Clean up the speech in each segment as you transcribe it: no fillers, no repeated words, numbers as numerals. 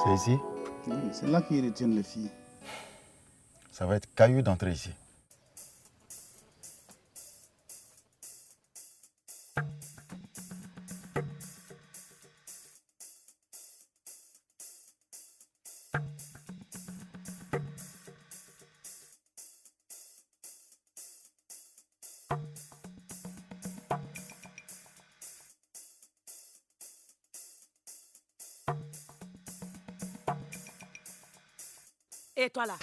C'est ici? Oui, c'est là qu'ils retiennent les filles. Ça va être caillou d'entrer ici. Et toi là?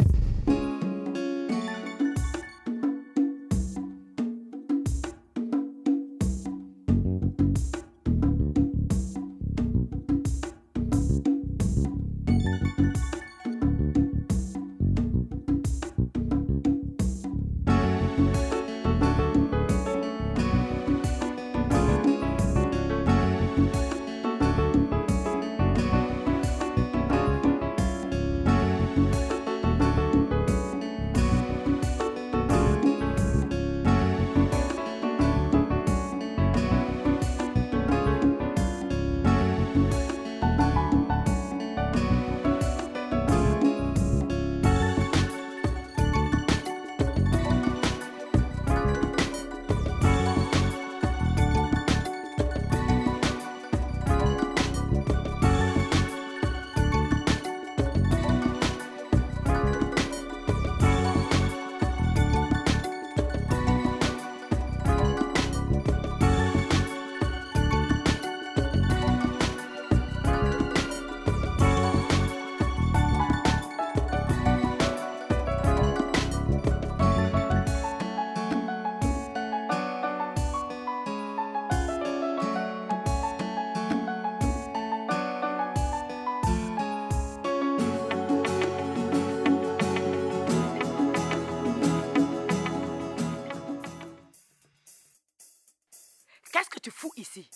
Qu'est-ce que tu fous ici?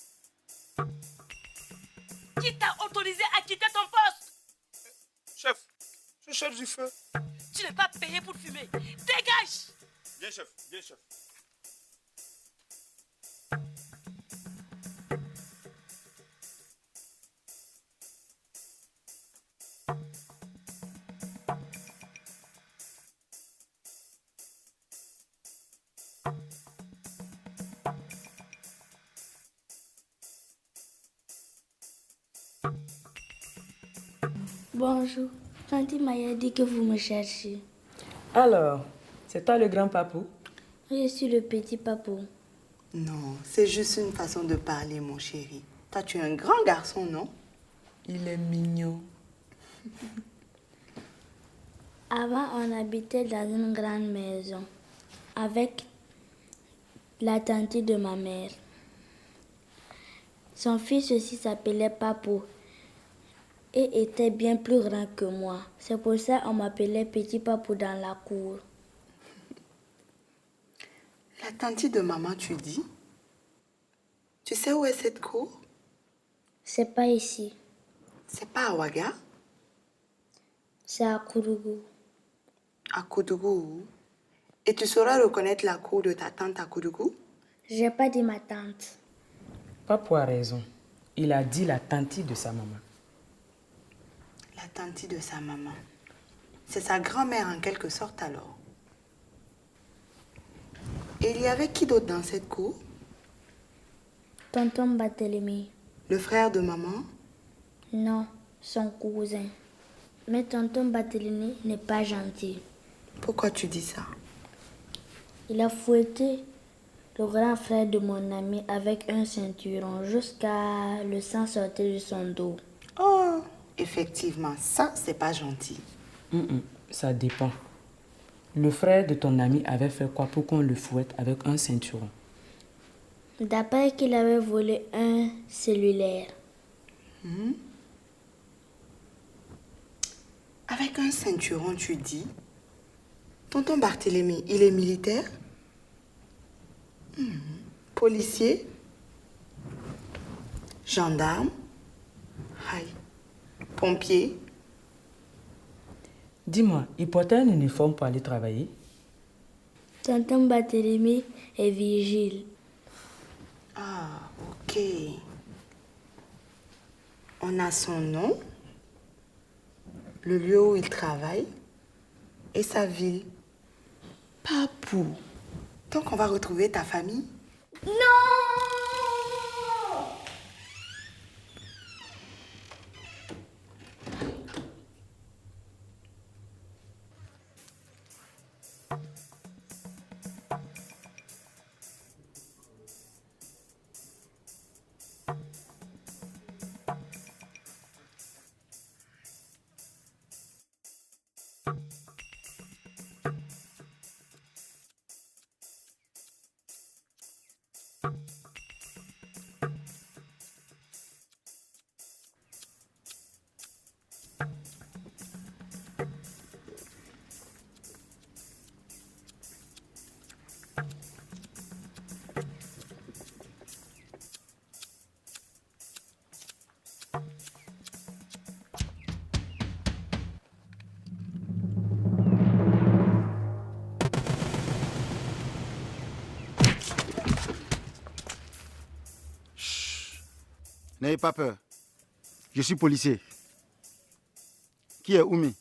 Qui t'a autorisé à quitter ton poste? Chef, je cherche du feu. Tu n'es pas payé pour fumer. Dégage! Bien chef, bien chef. Bonjour. Tanti Maya dit que vous me cherchez. Alors, c'est toi le grand papou? Je suis le petit papou. Non, c'est juste une façon de parler, mon chéri. Toi, tu es un grand garçon, non? Il est mignon. Avant, on habitait dans une grande maison avec la tante de ma mère. Son fils aussi s'appelait Papou et était bien plus grand que moi. C'est pour ça qu'on m'appelait Petit Papou dans la cour. La tante de maman, tu dis? Tu sais où est cette cour? C'est pas ici, C'est pas à Ouaga? c'est à Kourougou. À Koudougou. Et tu sauras reconnaître la cour de ta tante à Koudougou? J'ai pas dit ma tante. Papou a raison. Il a dit la tante de sa maman. La tante de sa maman. C'est sa grand-mère en quelque sorte alors. Et il y avait qui d'autre dans cette cour? Tonton Barthélemy. Le frère de maman? Non, son cousin. Mais tonton Barthélemy n'est pas gentil. Pourquoi tu dis ça? Il a fouetté le grand frère de mon ami avec un ceinturon jusqu'à le sang sortir de son dos. Oh, effectivement, ça, c'est pas gentil. Ça dépend. Le frère de ton ami avait fait quoi pour qu'on le fouette avec un ceinturon? D'après qu'il avait volé un cellulaire. Avec un ceinturon, tu dis? Tonton Barthélemy, il est militaire? Policier? Gendarme? Aïe. Pompier? Dis-moi, il portait un uniforme pour aller travailler? Tonton Barthélemy est vigile. Ah, ok. On a son nom, le lieu où il travaille et sa ville. Papou, donc on va retrouver ta famille? Non! N'ayez pas peur. Je suis policier. Qui est Oumi?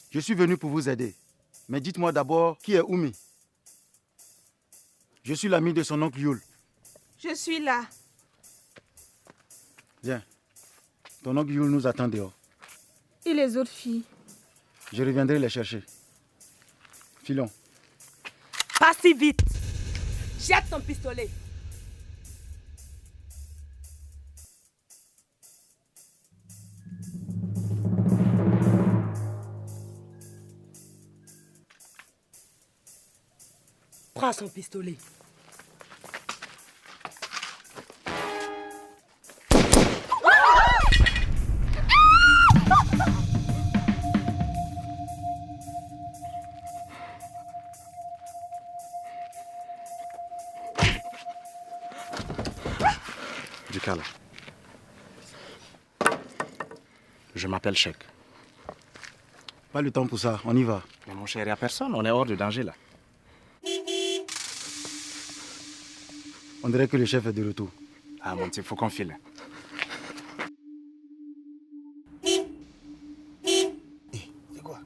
Je suis venu pour vous aider. Mais dites-moi d'abord, qui est Oumi? Je suis l'ami de son oncle Yul. Je suis là. Viens. Ton oncle Yul nous attend dehors. Et les autres filles? Je reviendrai les chercher. Filons. Pas si vite. Jette ton pistolet. Prends son pistolet. Du calme. Je m'appelle Cheikh. Pas le temps pour ça, on y va. Mais mon cher, il n'y a personne, on est hors de danger là. On dirait que le chef est de retour. Ah mon petit, faut qu'on file. C'est quoi?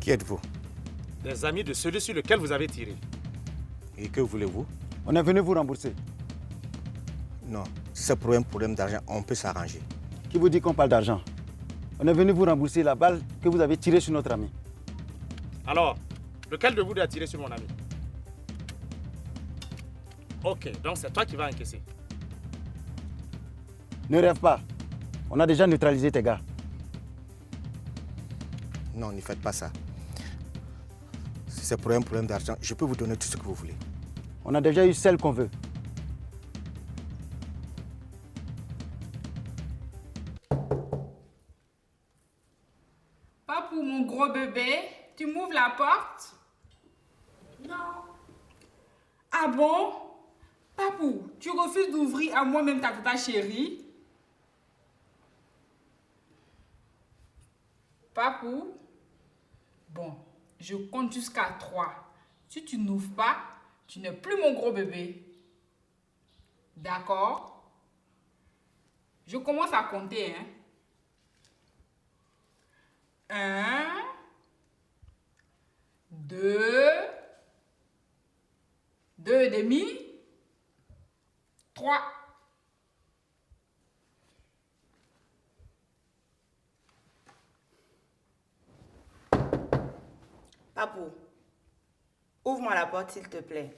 Qui êtes-vous? Des amis de celui sur lequel vous avez tiré. Et que voulez-vous? On est venu vous rembourser. Non, si c'est pour un problème d'argent, on peut s'arranger. Qui vous dit qu'on parle d'argent? On est venu vous rembourser la balle que vous avez tirée sur notre ami. Alors, lequel de vous deux a tiré sur mon ami? Ok, donc c'est toi qui vas encaisser. Ne rêve pas. On a déjà neutralisé tes gars. Non, ne faites pas ça. Si c'est pour un problème d'argent, je peux vous donner tout ce que vous voulez. On a déjà eu celle qu'on veut. Papou, mon gros bébé, tu m'ouvres la porte? Non. Ah bon? Papou, tu refuses d'ouvrir à moi-même ta chérie? Papou? Bon, je compte jusqu'à 3. Si tu n'ouvres pas, tu n'es plus mon gros bébé. D'accord? Je commence à compter, hein? 1, 2, 2,5, 3. Papou, ouvre-moi la porte s'il te plaît.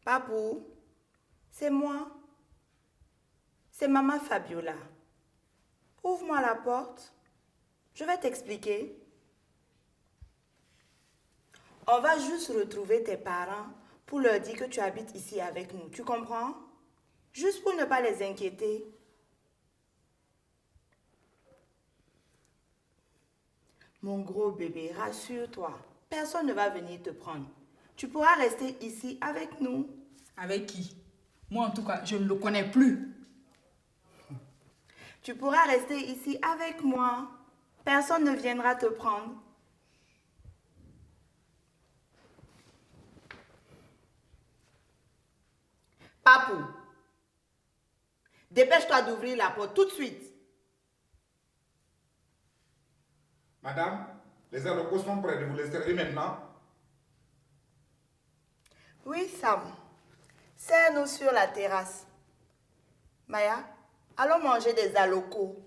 Papou, c'est moi. C'est maman Fabiola. Ouvre-moi la porte. Je vais t'expliquer. On va juste retrouver tes parents pour leur dire que tu habites ici avec nous. Tu comprends? Juste pour ne pas les inquiéter. Mon gros bébé, rassure-toi. Personne ne va venir te prendre. Tu pourras rester ici avec nous. Avec qui? Moi, en tout cas, je ne le connais plus. Tu pourras rester ici avec moi. Personne ne viendra te prendre. Papou, dépêche-toi d'ouvrir la porte tout de suite. Madame, les allocaux sont prêts de vous laisser et maintenant? Oui, Sam. Serre-nous sur la terrasse. Maya, allons manger des allocaux.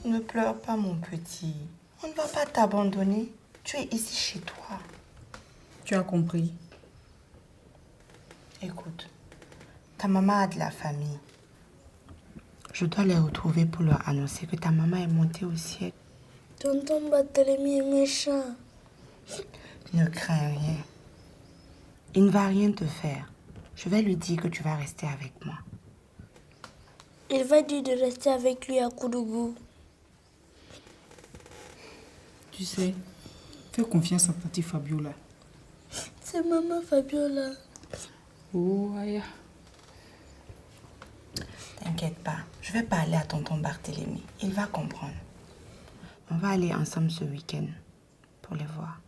Ne pleure pas, mon petit. On ne va pas t'abandonner. Tu es ici chez toi. Tu as compris. Écoute, ta maman a de la famille. Je dois les retrouver pour leur annoncer que ta maman est montée au ciel. Tonton Barthélemy est méchant. Ne crains rien. Il ne va rien te faire. Je vais lui dire que tu vas rester avec moi. Il va dire de rester avec lui à Koudougou. Tu sais, fais confiance à Tati Fabiola. C'est maman Fabiola. Oh, Aya. T'inquiète pas, je vais parler à tonton Barthélemy. Il va comprendre. On va aller ensemble ce week-end pour les voir.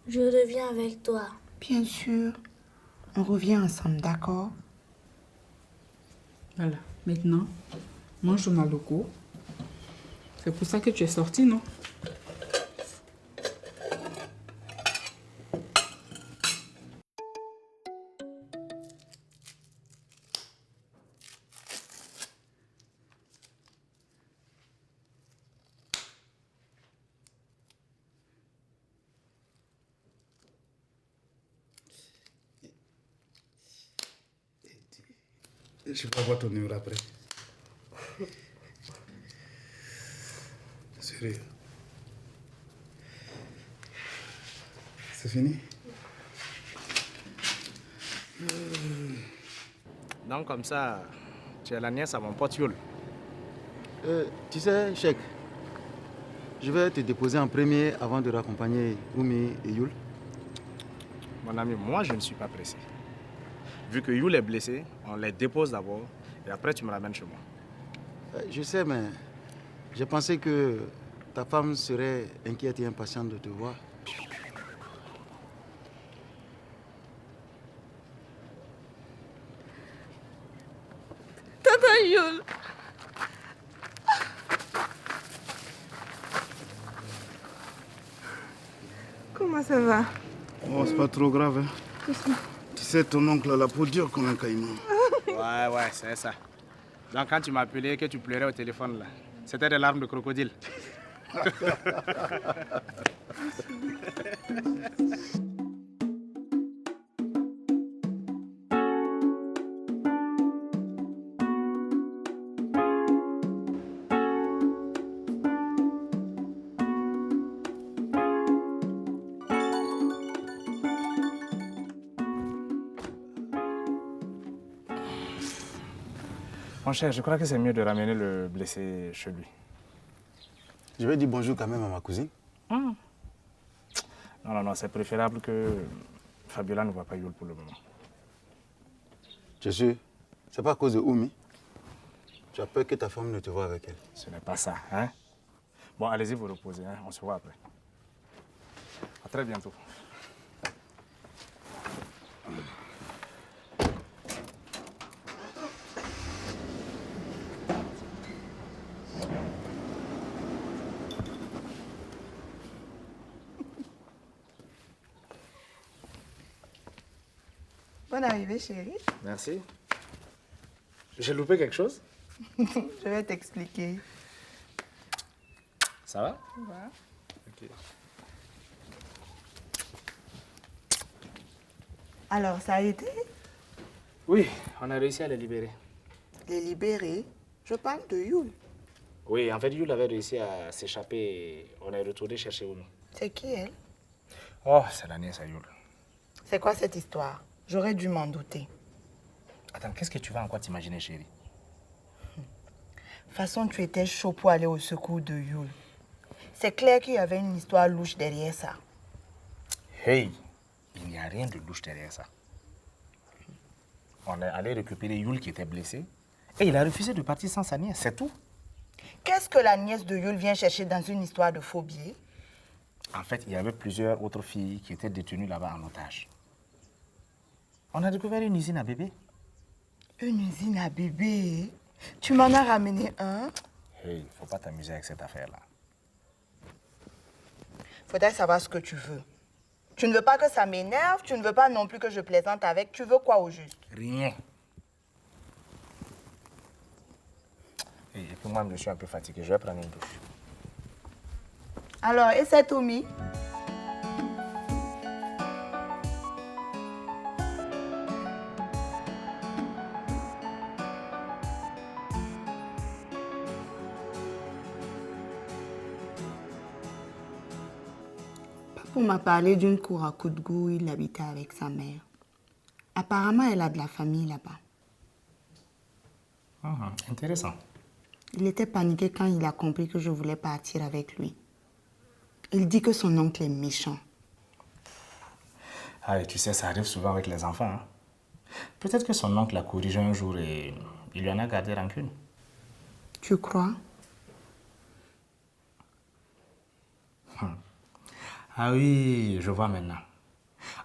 Je reviens avec toi. Bien sûr. On revient ensemble, d'accord? Voilà, maintenant, mange ton aloco. C'est pour ça que tu es sorti, non? Je peux avoir ton numéro après. Sérieux. C'est fini? Donc comme ça, tu es la nièce à mon pote Yul. Tu sais, Cheikh, je vais te déposer en premier avant de raccompagner Oumi et Yul. Mon ami, moi je ne suis pas pressé. Vu que Yul est blessé, on les dépose d'abord et après tu me ramènes chez moi. Je sais, mais j'ai pensé que ta femme serait inquiète et impatiente de te voir. Tata Yul. Comment ça va? Oh, c'est pas trop grave. Hein. Tu sais, ton oncle a la peau dure comme un caïman. Ouais, c'est ça. Donc quand tu m'as appelé que tu pleurais au téléphone là, c'était des larmes de crocodile. Mon cher, je crois que c'est mieux de ramener le blessé chez lui. Je vais dire bonjour quand même à ma cousine. Non, c'est préférable que Fabiola ne voit pas Yul pour le moment. Je suis sûr, c'est pas à cause de Oumi. Tu as peur que ta femme ne te voie avec elle. Ce n'est pas ça, hein? Bon, allez-y vous reposer, hein? On se voit après. À très bientôt. Bonne arrivée, chérie. Merci. J'ai loupé quelque chose? Je vais t'expliquer. Ça va? Voilà. Ok. Alors, ça a été? Oui, on a réussi à les libérer. Les libérer? Je parle de Yul. Oui, en fait, Yul avait réussi à s'échapper et on est retourné chercher Oumi. C'est qui, elle? Oh, c'est la nièce à Yul. C'est quoi cette histoire? J'aurais dû m'en douter. Attends, qu'est-ce que tu vas encore t'imaginer, chérie? De toute façon, tu étais chaud pour aller au secours de Yul. C'est clair qu'il y avait une histoire louche derrière ça. Hey, il n'y a rien de louche derrière ça. On est allé récupérer Yul qui était blessé et il a refusé de partir sans sa nièce, c'est tout. Qu'est-ce que la nièce de Yul vient chercher dans une histoire de faux billets? En fait, il y avait plusieurs autres filles qui étaient détenues là-bas en otage. On a découvert une usine à bébés. Une usine à bébés? Tu m'en as ramené un? Hey, faut pas t'amuser avec cette affaire-là. Faudrait savoir ce que tu veux. Tu ne veux pas que ça m'énerve, tu ne veux pas non plus que je plaisante avec. Tu veux quoi au juste? Rien. Et puis moi, je suis un peu fatigué. Je vais prendre une douche. Alors, et c'est Omi? Papou m'a parlé d'une cour à Koudgou où il habitait avec sa mère. Apparemment, elle a de la famille là-bas. Intéressant. Il était paniqué quand il a compris que je voulais partir avec lui. Il dit que son oncle est méchant. Ah, et tu sais, ça arrive souvent avec les enfants. Hein. Peut-être que son oncle l'a corrigé un jour et il lui en a gardé rancune. Tu crois? Ah oui, je vois maintenant.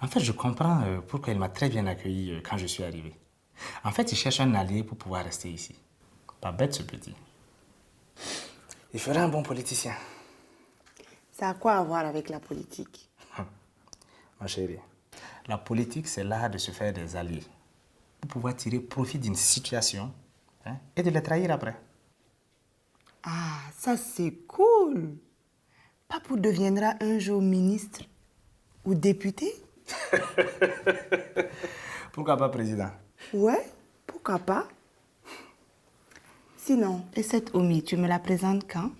En fait, je comprends pourquoi il m'a très bien accueilli quand je suis arrivé. En fait, il cherche un allié pour pouvoir rester ici. Pas bête ce petit. Il ferait un bon politicien. Ça a quoi à voir avec la politique? Ma chérie, la politique, c'est l'art de se faire des alliés. Pour pouvoir tirer profit d'une situation et de les trahir après. Ah, ça c'est cool. Papou deviendra un jour ministre ou député? Pourquoi pas président? Ouais, pourquoi pas? Sinon, et cette Omi, tu me la présentes quand?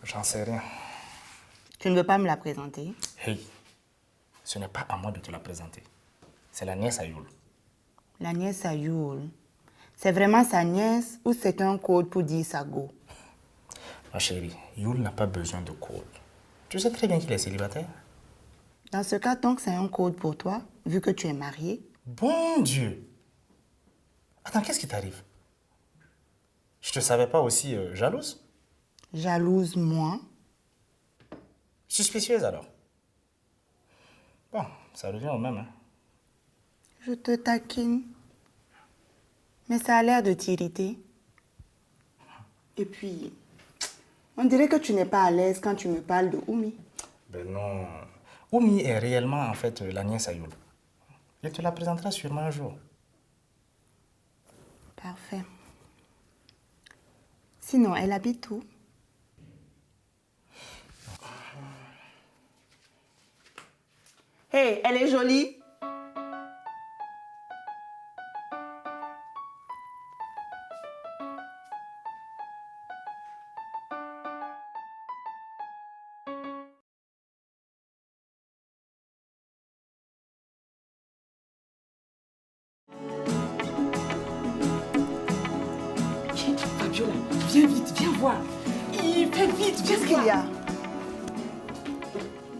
J'en sais rien. Tu ne veux pas me la présenter? Hey, ce n'est pas à moi de te la présenter. C'est la nièce à Yul. La nièce à Yul. C'est vraiment sa nièce ou c'est un code pour dire sa go? Ma chérie, Yul n'a pas besoin de code. Tu sais très bien qu'il est célibataire. Dans ce cas, tant que c'est un code pour toi, vu que tu es marié. Bon Dieu! Attends, qu'est-ce qui t'arrive? Je te savais pas aussi jalouse? Jalouse, moi? Suspicieuse alors? Bon, ça revient au même, hein? Je te taquine. Mais ça a l'air de t'irriter. Et puis, on dirait que tu n'es pas à l'aise quand tu me parles de Oumi. Ben non. Oumi est réellement en fait la nièce à Yul. Il te la présentera sûrement un jour. Parfait. Sinon, elle habite où? Hey, elle est jolie. voir. Il fait vite, Qu'est-ce qu'il y a?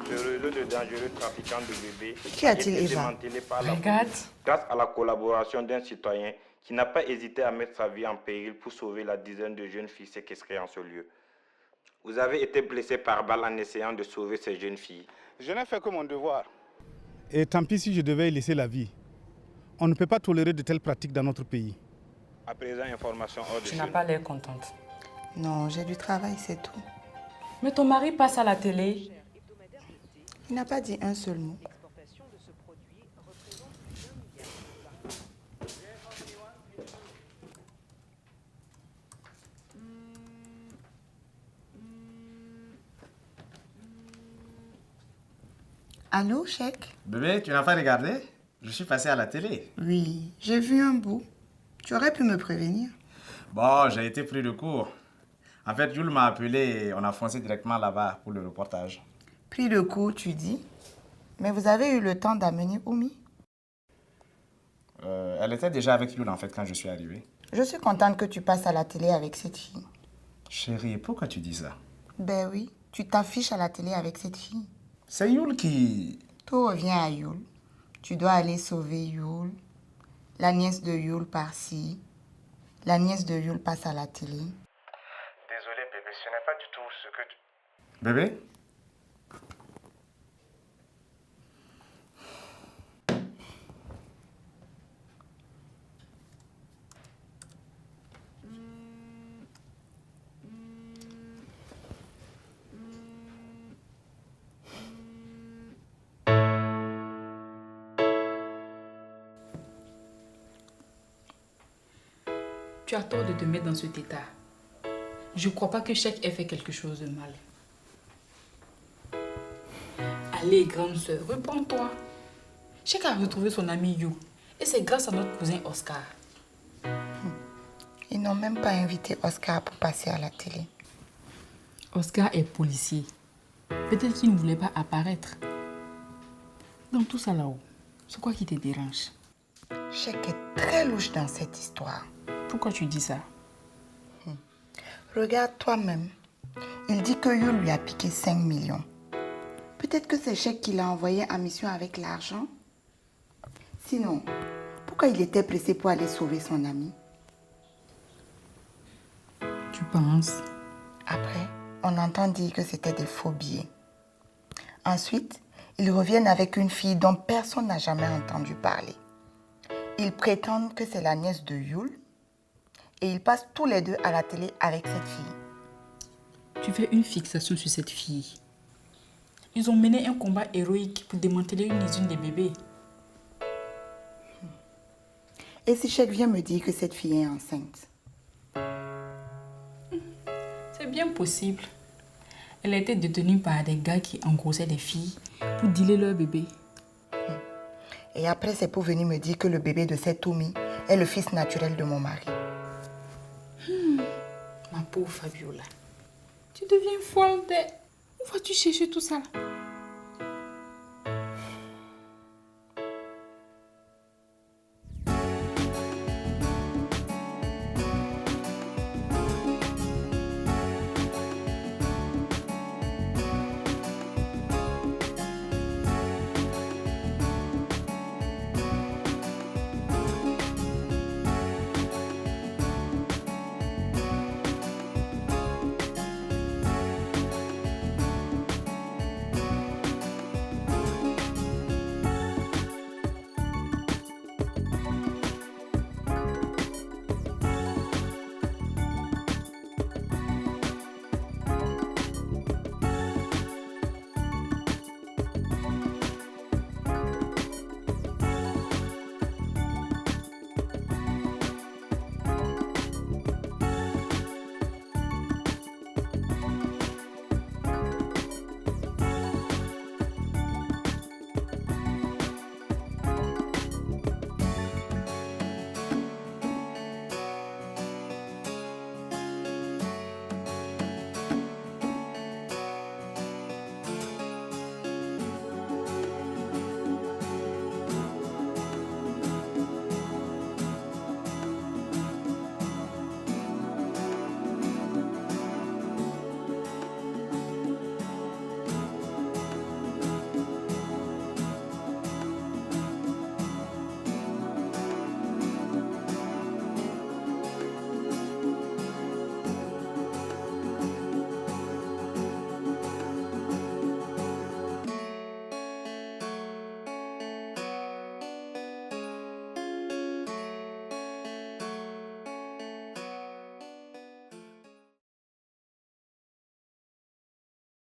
Le réseau de dangereux trafiquants de bébés Qu'y a-t-il, été Eva? démantelé par la Regarde. police grâce à la collaboration d'un citoyen qui n'a pas hésité à mettre sa vie en péril pour sauver la dizaine de jeunes filles séquestrées en ce lieu. Vous avez été blessé par balle en essayant de sauver ces jeunes filles. Je n'ai fait que mon devoir. Et tant pis si je devais y laisser la vie. On ne peut pas tolérer de telles pratiques dans notre pays. À présent, information hors de Tu n'as pas l'air contente. Non, j'ai du travail, c'est tout. Mais ton mari passe à la télé. Il n'a pas dit un seul mot. Allô, Chèque? Bébé, tu n'as pas regardé? Je suis passé à la télé. Oui, j'ai vu un bout. Tu aurais pu me prévenir. Bon, j'ai été pris de court. En fait, Jules m'a appelé et on a foncé directement là-bas pour le reportage. Pris de court, tu dis? Mais vous avez eu le temps d'amener Oumi? Elle était déjà avec Jules en fait quand je suis arrivé. Je suis contente que tu passes à la télé avec cette fille. Chérie, pourquoi tu dis ça? Ben oui, tu t'affiches à la télé avec cette fille. C'est Yul qui... Tout revient à Yul. Tu dois aller sauver Yul. La nièce de Yul par-ci. La nièce de Yul passe à la télé. Désolé bébé, ce n'est pas du tout ce que tu... Bébé? Tu as tort de te mettre dans cet état. Je ne crois pas que Chèque ait fait quelque chose de mal. Allez, grande sœur, reprends-toi. Chèque a retrouvé son ami You. Et c'est grâce à notre cousin Oscar. Ils n'ont même pas invité Oscar pour passer à la télé. Oscar est policier. Peut-être qu'il ne voulait pas apparaître. Dans tout ça là-haut, c'est quoi qui te dérange? Chèque est très louche dans cette histoire. Pourquoi tu dis ça? Regarde toi-même. Il dit que Yul lui a piqué 5 millions. Peut-être que c'est Chèque qui l'a envoyé en mission avec l'argent. Sinon, pourquoi il était pressé pour aller sauver son ami? Tu penses? Après, on entend dire que c'était des faux billets. Ensuite, ils reviennent avec une fille dont personne n'a jamais entendu parler. Ils prétendent que c'est la nièce de Yul et ils passent tous les deux à la télé avec cette fille. Tu fais une fixation sur cette fille. Ils ont mené un combat héroïque pour démanteler une usine des bébés. Et si Chèque vient me dire que cette fille est enceinte? C'est bien possible. Elle a été détenue par des gars qui engrossaient des filles pour dealer leur bébé. Et après, c'est pour venir me dire que le bébé de cette Oumi est le fils naturel de mon mari. Ma pauvre Fabiola, tu deviens folle. Où vas-tu chercher tout ça?